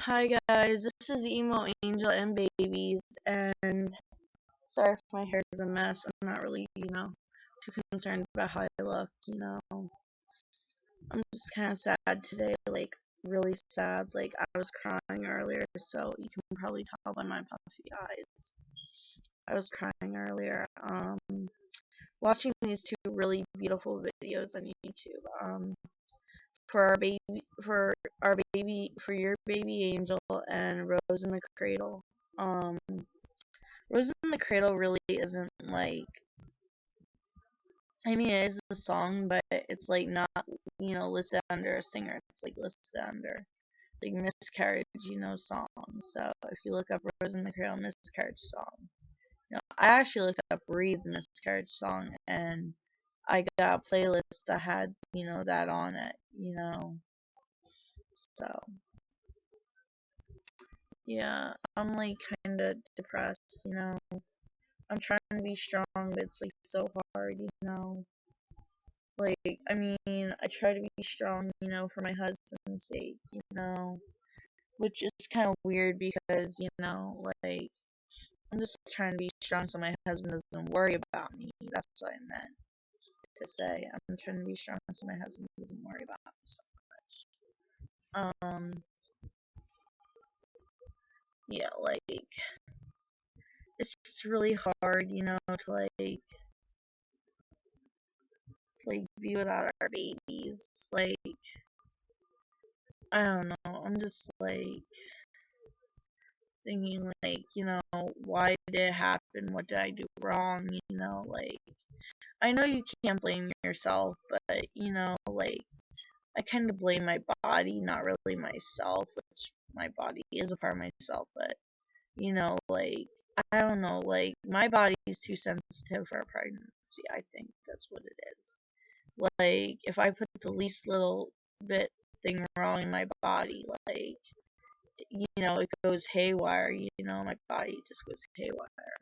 Hi guys, this is Emo Angel and Babies, and sorry if my hair is a mess. I'm not really, too concerned about how I look. I'm just kind of sad today, like really sad. Like I was crying earlier, so you can probably tell by my puffy eyes. I was crying earlier, watching these two really beautiful videos on YouTube. For our baby, for your baby angel and Rose in the Cradle. Um, Rose in the Cradle really isn't like. I mean, it is a song, but it's like not, listed under a singer. It's like listed under like miscarriage, song. So if you look up Rose in the Cradle miscarriage song, I actually looked up Breathe miscarriage song, and I got a playlist that had, that on it. So yeah, I'm like kind of depressed. I'm trying to be strong, but it's like so hard. Like, I mean, I try to be strong, for my husband's sake, which is kind of weird because, like, I'm just trying to be strong so my husband doesn't worry about me. That's what I meant to say. I'm trying to be strong so my husband doesn't worry about me so much. Yeah, like, it's just really hard, to like be without our babies. Like, I don't know. I'm just like thinking like, why did it happen? What did I do wrong? Like I know you can't blame yourself, but like I kind of blame my body, not really myself, which my body is a part of myself, but like I don't know, like my body is too sensitive for a pregnancy. I think that's what it is. Like if I put the least little bit thing wrong in my body, like it goes haywire. My body just goes haywire.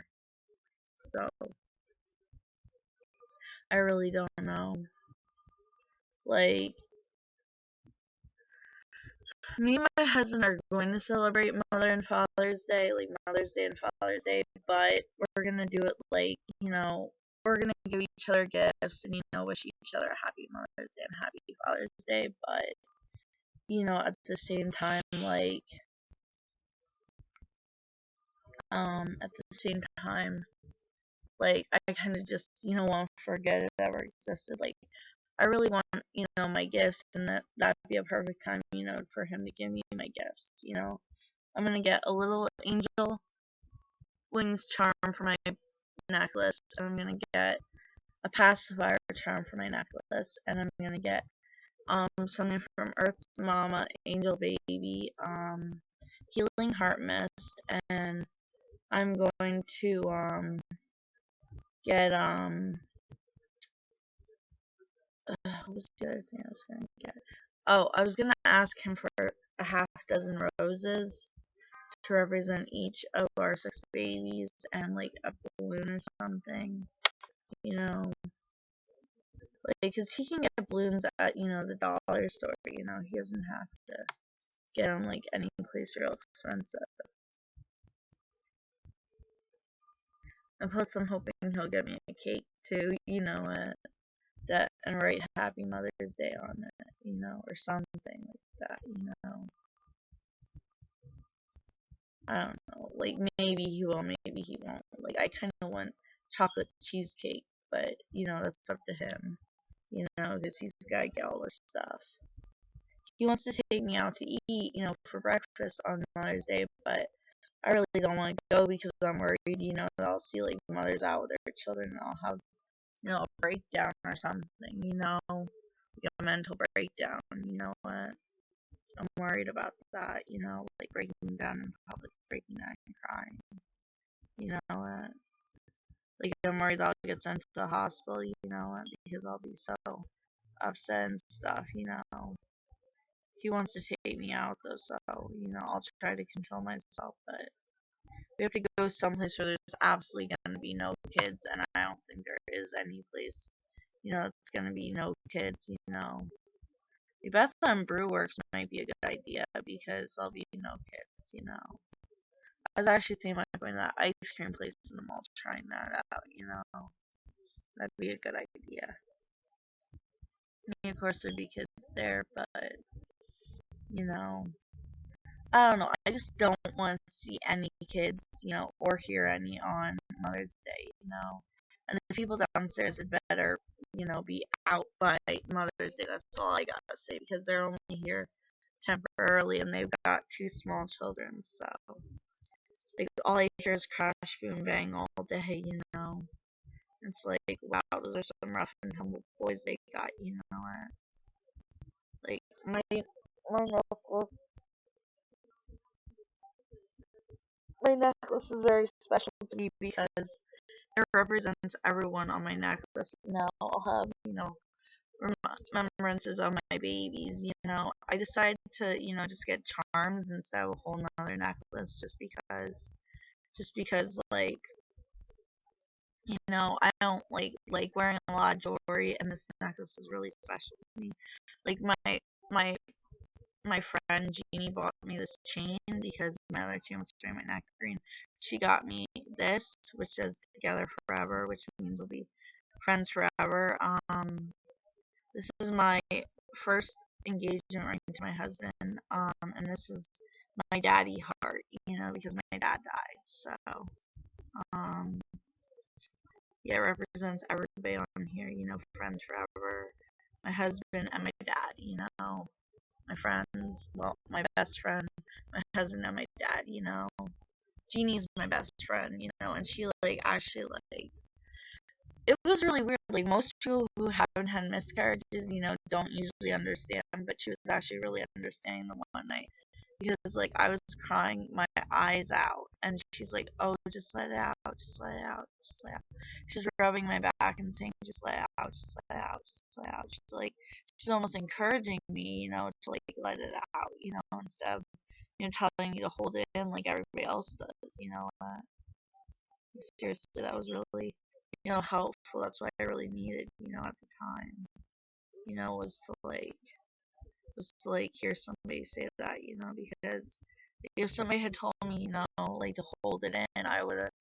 So I really don't know. Like me and my husband are going to celebrate Mother and Father's Day, like Mother's Day and Father's Day, but we're gonna do it like we're gonna give each other gifts and wish each other a happy Mother's Day and happy Father's Day, but at the same time like at the same time like I kind of just want to forget it ever existed. Like I really want my gifts, and that'd be a perfect time for him to give me my gifts. I'm gonna get a little angel wings charm for my necklace, and I'm gonna get a pacifier charm for my necklace, and I'm gonna get something from Earth Mama Angel Baby, healing heart mist, and I'm going to get what was the other thing I was gonna get? Oh, I was gonna ask him for a half dozen roses to represent each of our 6 babies and like a balloon or something. You know, like because he can get balloons at the dollar store. He doesn't have to get them like any place real expensive. And plus, I'm hoping he'll get me a cake too. That and write Happy Mother's Day on it. Or something like that. I don't know. Like maybe he will, maybe he won't. Like I kind of want chocolate cheesecake, but that's up to him. Because he's got to get all this stuff. He wants to take me out to eat, for breakfast on Mother's Day, but I really don't want to go because I'm worried, that I'll see like mothers out with their children and I'll have, a breakdown or something, like a mental breakdown. I'm worried about that, like breaking down in public, breaking down and crying. Like I'm worried I'll get sent to the hospital, because I'll be so upset and stuff. He wants to take me out though, so I'll try to control myself, but we have to go someplace where there's absolutely gonna be no kids, and I don't think there is any place, it's gonna be no kids. The Bethlehem Brew Works might be a good idea because there'll be no kids, you know. I was actually thinking about going to that ice cream place in the mall, trying that out, you know. That'd be a good idea. I mean, of course, there'd be kids there, but, you know, I don't know. I just don't want to see any kids, you know, or hear any on Mother's Day, you know. And the people downstairs had better, you know, be out by Mother's Day. That's all I gotta say because they're only here temporarily and they've got two small children. So, like, all I hear is crash, boom, bang all day, you know. It's like, wow, those are some rough and tumble boys they got, you know. Like, my necklace is very special to me because it represents everyone on my necklace. Now I'll have, you know, remembrances of my babies, you know. I decided to, you know, just get charms instead of a whole nother necklace just because like, you know, I don't like wearing a lot of jewelry and this necklace is really special to me. Like my my friend Jeannie bought me this chain because my other chain was turning my neck green. She got me this, which says "Together Forever," which means we'll be friends forever. This is my first engagement ring to my husband. And this is my daddy heart, you know, because my dad died. So, um, yeah, it represents everybody on here, you know, friends forever. My husband and my dad, you know, my friends, well, my best friend, my husband and my dad, you know. Jeannie's my best friend, you know, and she like actually like it was really weird. Like most people who haven't had miscarriages, you know, don't usually understand, but she was actually really understanding the one night because like I was crying my eyes out, and she's like, "Oh, just let it out, just let it out, just let it out." She's rubbing my back and saying, "Just let it out, just let it out, just let it out." She's like, she's almost encouraging me, you know, to like let it out, you know, instead of you know telling me to hold it in like everybody else does, you know. Seriously, that was really you know helpful. That's what I really needed, you know, at the time. You know, was to like hear somebody say that, you know, because if somebody had told me, you know, like to hold it in, I would have,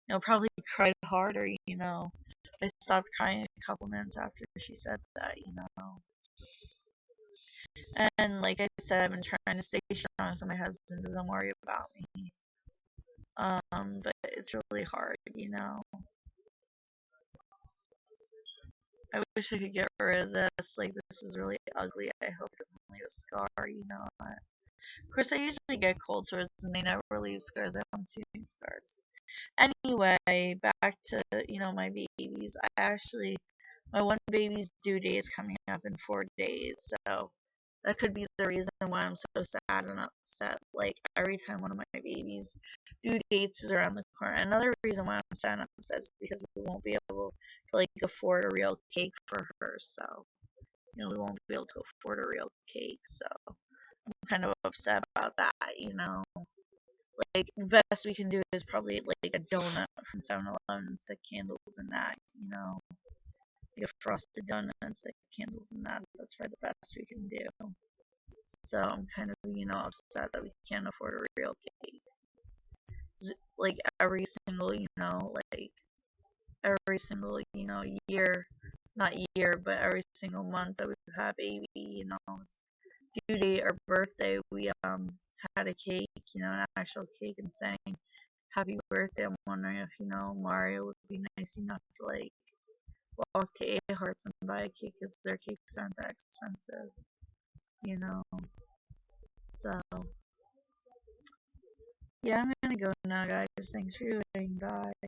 you know, probably cried harder, you know. I stopped crying a couple minutes after she said that, you know. And like I said, I've been trying to stay strong so my husband doesn't worry about me. But it's really hard, you know. I wish I could get rid of this. Like, this is really ugly. I hope it doesn't leave a scar, you know. Of course, I usually get cold sores and they never leave scars. I don't see any scars. Anyway, back to, you know, my babies. My one baby's due date is coming up in 4 days. So, that could be the reason why I'm so sad and upset. Like, every time one of my babies' due dates is around the corner. Another reason why I'm sad and upset is because we won't be able to, like, afford a real cake for her. So, you know, we won't be able to afford a real cake. So, I'm kind of upset about that, you know. Like, the best we can do is probably, like, a donut from 7-Eleven and stick candles in that, you know. Like a frosted donut and stick candles in that. That's probably the best we can do. So I'm kind of, you know, upset that we can't afford a real cake. Like every single, you know, like every single, you know, year, not year, but every single month that we've had baby, you know, due date or birthday, we had a cake, you know, an actual cake and sang happy birthday. I'm wondering if, you know, Mario would be nice enough to like walk to A Hearts and buy a cake because their cakes aren't that expensive, you know. So yeah, I'm gonna go now, guys. Thanks for viewing. Bye.